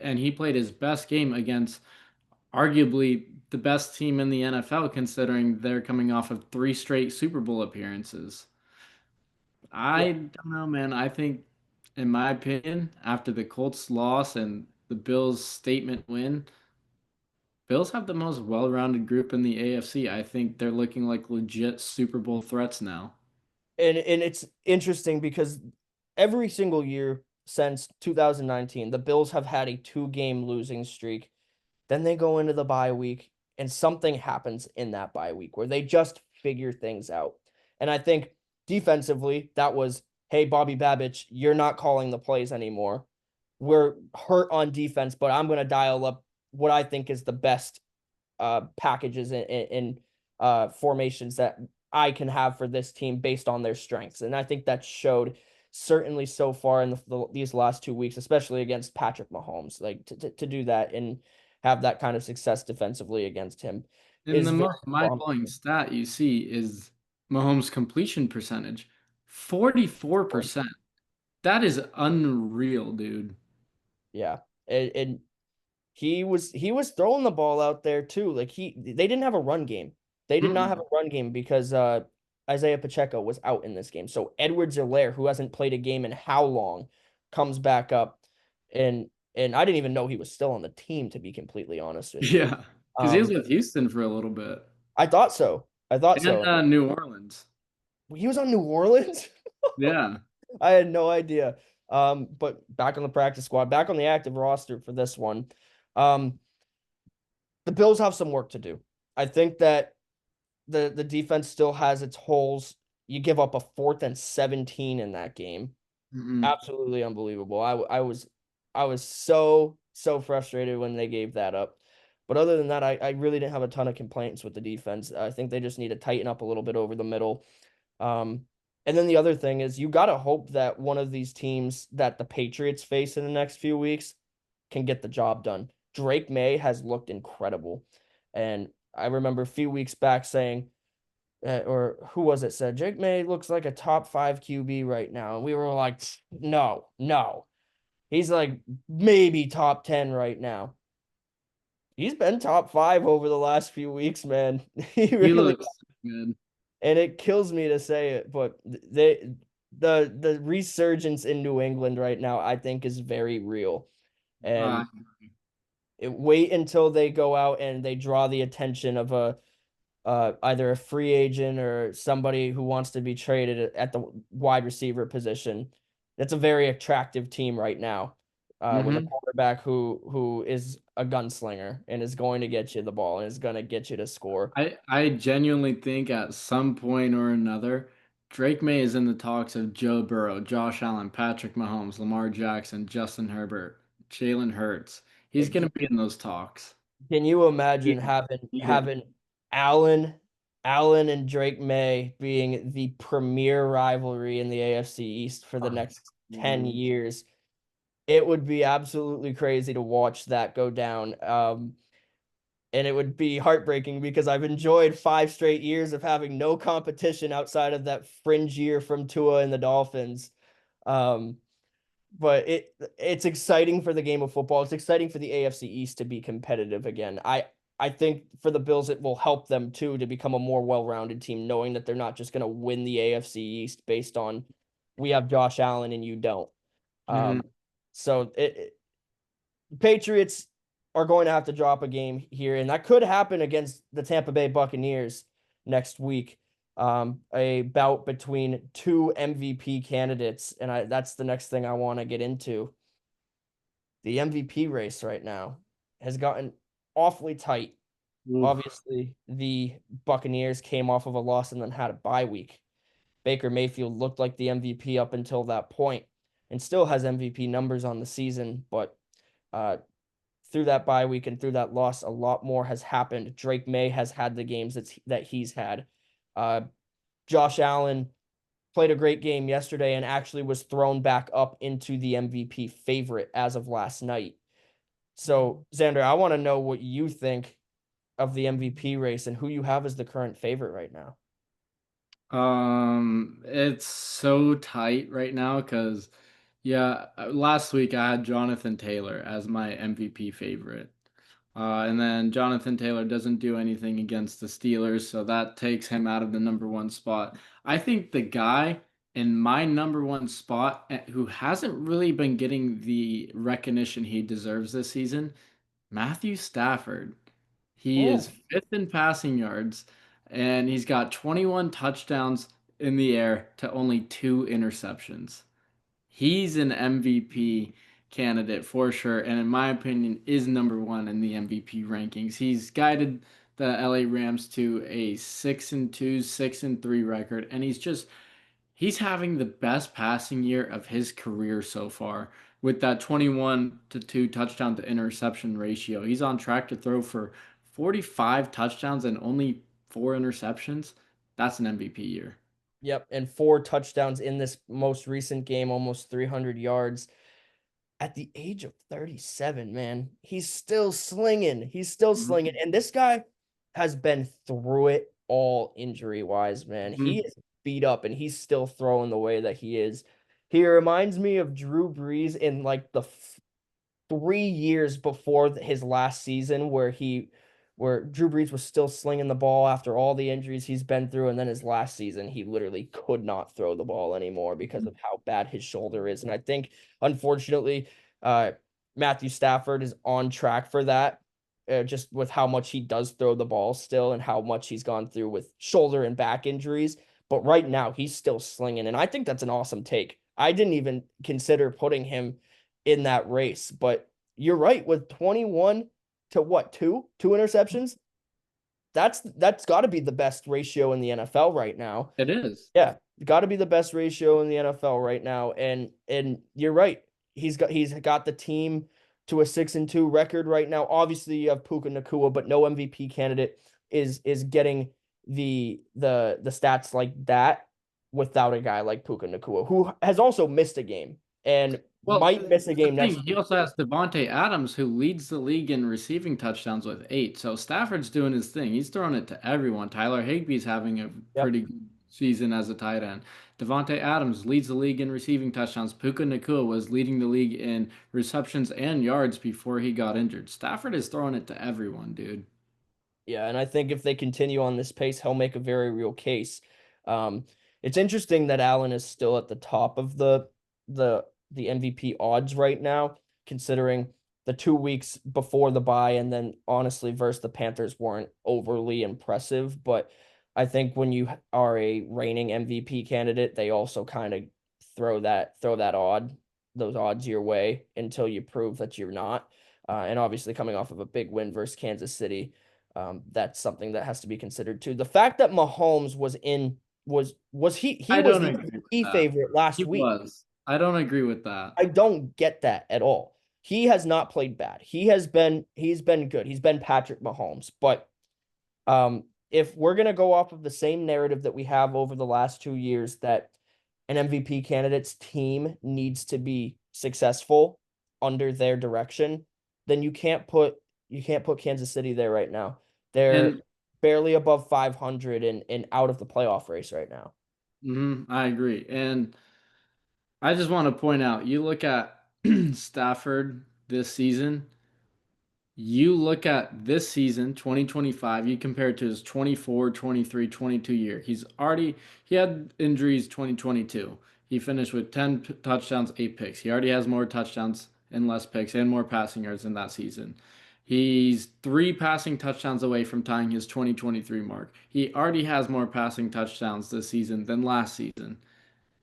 And he played his best game against arguably the best team in the NFL, considering they're coming off of 3 straight Super Bowl appearances. Yeah. I don't know, man. I think, in my opinion, after the Colts loss and the Bills' statement win, Bills have the most well-rounded group in the AFC. I think they're looking like legit Super Bowl threats now. And it's interesting because every single year since 2019, the Bills have had a 2-game losing streak. Then they go into the bye week and something happens in that bye week where they just figure things out. And I think defensively, that was, hey, Bobby Babich, you're not calling the plays anymore. We're hurt on defense, but I'm going to dial up what I think is the best packages and formations that I can have for this team based on their strengths. And I think that showed certainly so far in these last 2 weeks, especially against Patrick Mahomes. Like to do that and have that kind of success defensively against him And is the very most mind-blowing promising. stat you see is Mahomes' completion percentage, 44%. That is unreal, dude. Yeah. And he was throwing the ball out there too. Like they didn't have a run game. They did not have a Mm-mm. run game because Isaiah Pacheco was out in this game. So Edwards-Helaire, who hasn't played a game in how long, comes back up and I didn't even know he was still on the team, to be completely honest with you. Yeah, because he was Um with Houston for a little bit. I thought so. I thought And so. New Orleans. He was on New Orleans? Yeah. I had no idea. But back on the practice squad, back on the active roster for this one. Um, the Bills have some work to do. I think that the defense still has its holes. You give up a 4th and 17 in that game. Mm-mm. Absolutely unbelievable. I was so frustrated when they gave that up. But other than that, I really didn't have a ton of complaints with the defense. I think they just need to tighten up a little bit over the middle. Um, and then the other thing is you got to hope that one of these teams that the Patriots face in the next few weeks can get the job done. Drake May has looked incredible. And I remember a few weeks back saying, or who was it said, Drake May looks like a top 5 QB right now. And we were like, no, no. He's like maybe top 10 right now. He's been top 5 over the last few weeks, man. He He really, looks good. and it kills me to say it, but the resurgence in New England right now, I think, is very real. Uh, And wait until they go out and they draw the attention of a either a free agent or somebody who wants to be traded at the wide receiver position. That's a very attractive team right now, with a mhm. quarterback who is a gunslinger and is going to get you the ball and is going to get you to score. I genuinely think at some point or another, Drake May is in the talks of Joe Burrow, Josh Allen, Patrick Mahomes, Lamar Jackson, Justin Herbert, Jalen Hurts. He's Can gonna be in those talks. can you imagine He- having he is. having Allen Allen and Drake May being the premier rivalry in the AFC East for the Oh, next 10 man. years? It would be absolutely crazy to watch that go down. And it would be heartbreaking because I've enjoyed 5 straight years of having no competition outside of that fringe year from Tua and the Dolphins. Um, but it's exciting for the game of football. It's exciting for the AFC East to be competitive again. I think for the Bills it will help them too to become a more well-rounded team, knowing that they're not just going to win the AFC East based on we have Josh Allen and you don't. Mhm. Um, so Patriots are going to have to drop a game here, and that could happen against the Tampa Bay Buccaneers next week. A bout between two MVP candidates, and that's the next thing I want to get into. The MVP race right now has gotten awfully tight. Oof. Obviously, the Buccaneers came off of a loss and then had a bye week. Baker Mayfield looked like the MVP up until that point and still has MVP numbers on the season, but uh, through that bye week and through that loss, a lot more has happened. Drake May has had the games that he's had. Uh, Josh Allen played a great game yesterday and actually was thrown back up into the MVP favorite as of last night. So, Xander, I want to know what you think of the MVP race and who you have as the current favorite right now. It's so tight right now because, yeah, last week I had Jonathan Taylor as my MVP favorite. And then Jonathan Taylor doesn't do anything against the Steelers, so that takes him out of the number one spot. I think the guy in my number one spot who hasn't really been getting the recognition he deserves this season, Matthew Stafford. He is Mm. fifth in passing yards, and he's got 21 touchdowns in the air to only two interceptions. He's an MVP candidate for sure, and in my opinion, is number one in the MVP rankings. He's guided the LA Rams to a 6-2, 6-3 record, and he's having the best passing year of his career so far with that 21 to 2 touchdown to interception ratio. He's on track to throw for 45 touchdowns and only four interceptions. That's an MVP year. Yep, and four touchdowns in this most recent game, almost 300 yards. At the age of 37, man, he's still slinging. He's still slinging. And this guy has been through it all injury wise, man. He Mhm. is beat up and he's still throwing the way that he is. He reminds me of Drew Brees in like the 3 years before his last season where Drew Brees was still slinging the ball after all the injuries he's been through, and then his last season he literally could not throw the ball anymore because of how bad his shoulder is. And I think, unfortunately, uh, Matthew Stafford is on track for that, just with how much he does throw the ball still and how much he's gone through with shoulder and back injuries. But right now he's still slinging, and I think that's an awesome take. I didn't even consider putting him in that race. But you're right, with 21 to what, two interceptions? That's got to be the best ratio in the NFL right now. It is. Yeah, got to be the best ratio in the NFL right now. And you're right. He's got the team to a 6-2 record right now. Obviously, you have Puka Nakua, but no MVP candidate is getting the stats like that without a guy like Puka Nakua, who has also missed a game and Well, might miss a the game thing, next he week. also has Devontae Adams, who leads the league in receiving touchdowns with 8. So Stafford's doing his thing. He's throwing it to everyone. Tyler Higbee's having a Yep. pretty good season as a tight end. Devontae Adams leads the league in receiving touchdowns. Puka Nakua was leading the league in receptions and yards before he got injured. Stafford is throwing it to everyone, dude. Yeah, and I think if they continue on this pace, he'll make a very real case. Um, it's interesting that Allen is still at the top of the MVP odds right now, considering the 2 weeks before the bye, and then honestly, versus the Panthers weren't overly impressive. But I think when you are a reigning MVP candidate, they also kind of those odds your way until you prove that you're not. And obviously, coming off of a big win versus Kansas City, that's something that has to be considered too. The fact that Mahomes was he I was don't the agree with MVP that. favorite He last week. was. I don't agree with that. I don't get that at all. He has not played bad. He's been good. He's been Patrick Mahomes. But if we're gonna go off of the same narrative that we have over the last 2 years, that an MVP candidate's team needs to be successful under their direction, then you can't put Kansas City there right now. They're And barely above 500 and out of the playoff race right now. I agree. And I just want to point out, you look at Stafford this season, you look at this season, 2025, you compare it to his 24, 23, 22 year. He had injuries 2022. He finished with 10 touchdowns, 8 picks. He already has more touchdowns and less picks and more passing yards in that season. He's three passing touchdowns away from tying his 2023 mark. He already has more passing touchdowns this season than last season.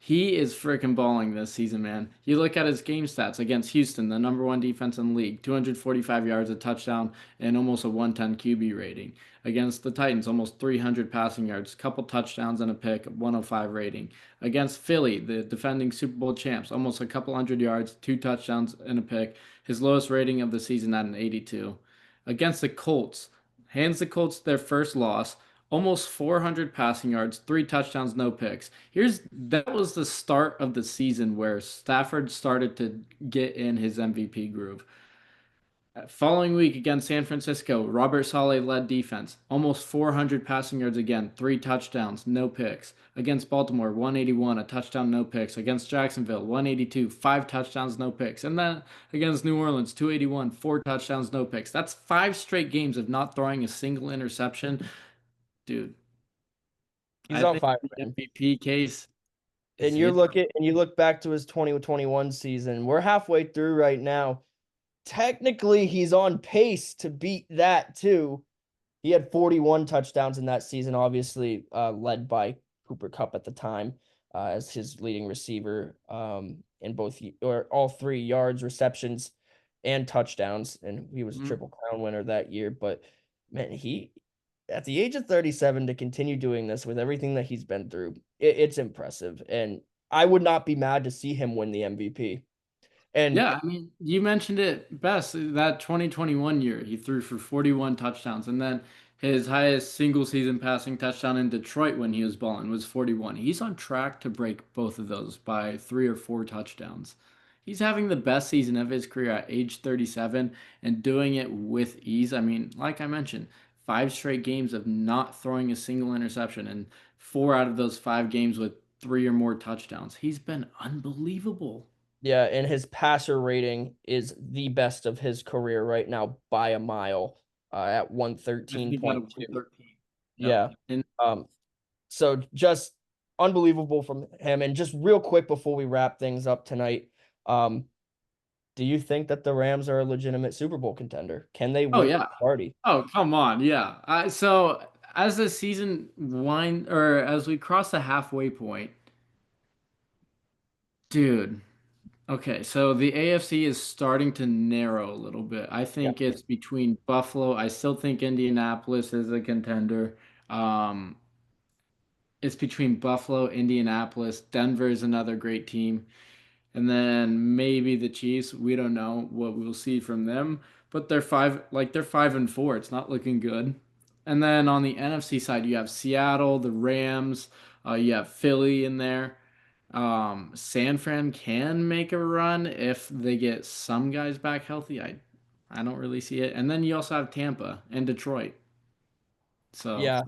He is freaking balling this season, man. You look at his game stats against Houston, the number one defense in the league, 245 yards, a touchdown, and almost a 110 QB rating. Against the Titans, almost 300 passing yards, couple touchdowns and a pick, 105 rating. Against Philly, the defending Super Bowl champs, almost a couple hundred yards, two touchdowns and a pick. His lowest rating of the season at an 82. Against the Colts, hands the Colts their first loss, almost 400 passing yards, three touchdowns, no picks. That was the start of the season where Stafford started to get in his MVP groove. Following week against San Francisco, Robert Saleh led defense, almost 400 passing yards again, three touchdowns, no picks. Against Baltimore, 181, a touchdown, no picks. Against Jacksonville, 182, five touchdowns, no picks. And then against New Orleans, 281, four touchdowns, no picks. That's five straight games of not throwing a single interception. Dude, He's I on think fire, the man. MVP case is And you hit. look at and you look back to his 2021 season. We're halfway through right now. Technically, he's on pace to beat that too. He had 41 touchdowns in that season, obviously led by Cooper Kupp at the time as his leading receiver in both or all 3 yards, receptions, and touchdowns. And he was a Mhm. triple crown winner that year. But man, he at the age of 37 to continue doing this with everything that he's been through, it's impressive. And I would not be mad to see him win the MVP. And Yeah, I mean, you mentioned it best. That 2021 year, he threw for 41 touchdowns, and then his highest single season passing touchdown in Detroit when he was balling was 41. He's on track to break both of those by three or four touchdowns. He's having the best season of his career at age 37 and doing it with ease. I mean, like I mentioned, five straight games of not throwing a single interception, and four out of those five games with three or more touchdowns. He's been unbelievable. yeah, and his passer rating is the best of his career right now by a mile at I think he got a 113.2. 113. Yep. Yeah. And Um, so just unbelievable from him. And just real quick before we wrap things up tonight, um, do you think that the Rams are a legitimate Super Bowl contender? Can they oh win yeah. the party? Oh, come on. Yeah. So as the season wind or as we cross the halfway point, dude. Okay, so the AFC is starting to narrow a little bit. I Yeah. think it's between Buffalo. I still think Indianapolis is a contender. Um, it's between Buffalo, Indianapolis, Denver is another great team. And then maybe the Chiefs. We don't know what we'll see from them, but they're 5-4. It's not looking good. And then on the NFC side, you have Seattle, the Rams, you have Philly in there. San Fran can make a run if they get some guys back healthy. I don't really see it. And then you also have Tampa and Detroit. So Yeah.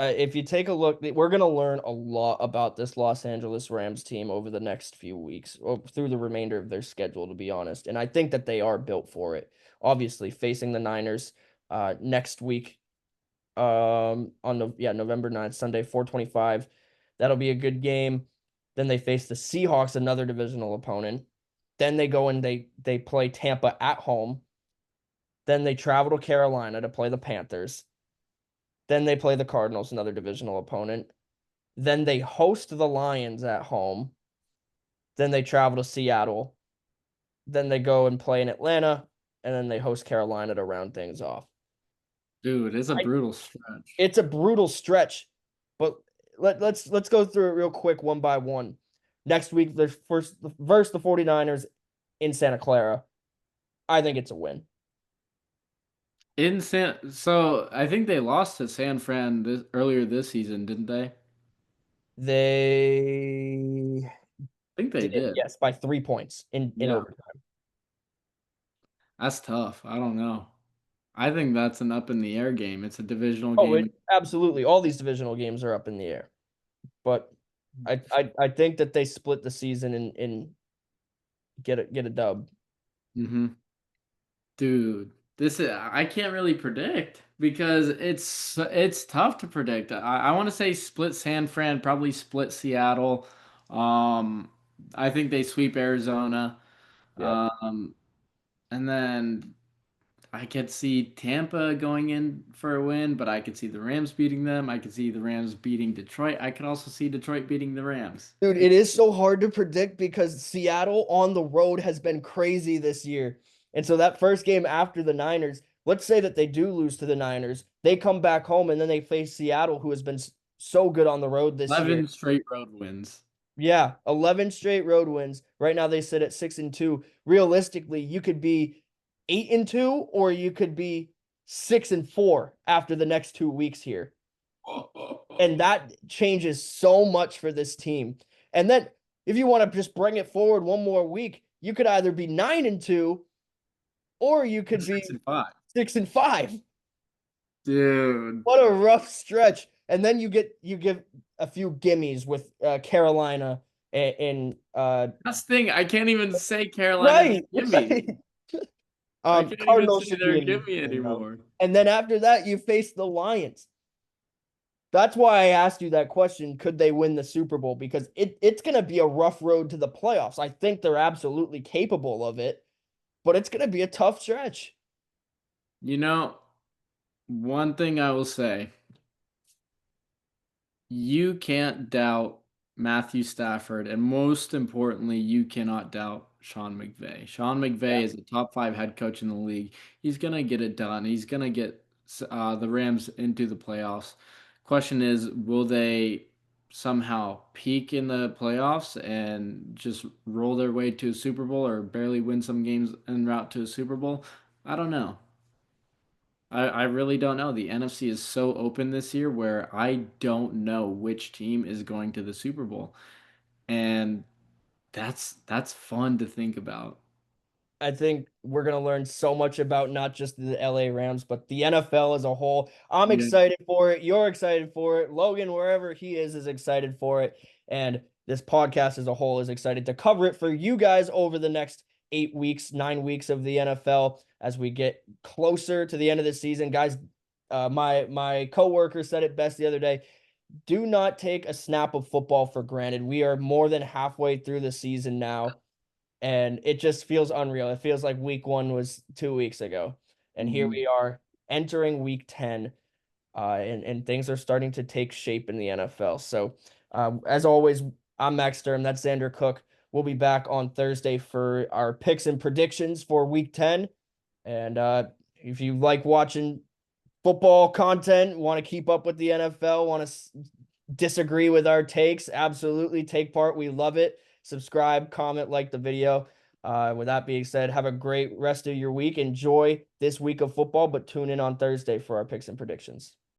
If you take a look, we're going to learn a lot about this Los Angeles Rams team over the next few weeks or through the remainder of their schedule, to be honest. And I think that they are built for it. Obviously, facing the Niners next week on November 9th, Sunday, 4:25. That'll be a good game. Then they face the Seahawks, another divisional opponent. Then they go and they play Tampa at home. Then they travel to Carolina to play the Panthers. Then they play the Cardinals, another divisional opponent. Then they host the Lions at home. Then they travel to Seattle. Then they go and play in Atlanta. And then they host Carolina to round things off. dude, it's a I, brutal stretch. it's a brutal stretch, but let's go through it real quick one by one. Next week, there's first versus the 49ers in Santa Clara. I think it's a win. So I think they lost to San Fran earlier this season, didn't they? I They think they did, did. yes, by 3 points in Yeah. overtime. That's tough. I don't know. I think that's an up in the air game. It's a divisional Oh, game. absolutely. All these divisional games are up in the air. But I think that they split the season and get a dub. Mm-hmm. Dude, this is I can't really predict because it's tough to predict. I want to say split San Fran, probably split Seattle. Um, I think they sweep Arizona. Yeah. Um, and then I could see Tampa going in for a win, but I could see the Rams beating them. I could see the Rams beating Detroit. I could also see Detroit beating the Rams. Dude, it is so hard to predict because Seattle on the road has been crazy this year. And so that first game after the Niners, let's say that they do lose to the Niners, they come back home and then they face Seattle, who has been so good on the road this year. 11 straight road wins. Yeah, 11 straight road wins. Right now they sit at 6-2. Realistically, you could be 8-2 or you could be 6-4 after the next 2 weeks here. And that changes so much for this team. And then if you want to just bring it forward one more week, you could either be 9-2 or you could be 6-5. 6-5. Dude. What a rough stretch. And then you give a few gimmies with Carolina and That's the thing. I can't even say Carolina's right, a gimme. I can't even Cardinals say should they're be a in gimme this game, though. anymore. And then after that, you face the Lions. That's why I asked you that question. Could they win the Super Bowl? Because it's going to be a rough road to the playoffs. I think they're absolutely capable of it, but it's going to be a tough stretch. You know, one thing I will say, you can't doubt Matthew Stafford, and most importantly, you cannot doubt Sean McVay. Sean Yeah. McVay is a top 5 head coach in the league. He's gonna get it done. He's gonna get the Rams into the playoffs. Question is, will they somehow peak in the playoffs and just roll their way to a Super Bowl, or barely win some games en route to a Super Bowl? I don't know. I really don't know. The NFC is so open this year where I don't know which team is going to the Super Bowl. And that's fun to think about. I think we're going to learn so much about not just the LA Rams, but the NFL as a whole. I'm Yeah. excited for it. You're excited for it. Logan, wherever he is excited for it. And this podcast as a whole is excited to cover it for you guys over the next 8 weeks, 9 weeks of the NFL as we get closer to the end of the season. Guys, my coworker said it best the other day. Do not take a snap of football for granted. We are more than halfway through the season now and it just feels unreal. It feels like week 1 was 2 weeks ago, and here Mhm. we are entering week 10, and things are starting to take shape in the NFL. So, as always, I'm Max Sturm. That's Xander Cook. We'll be back on Thursday for our picks and predictions for week 10. And if you like watching football content, want to keep up with the NFL, want to disagree with our takes, absolutely take part. We love it. Subscribe, comment, like the video. With that being said, have a great rest of your week. Enjoy this week of football, but tune in on Thursday for our picks and predictions.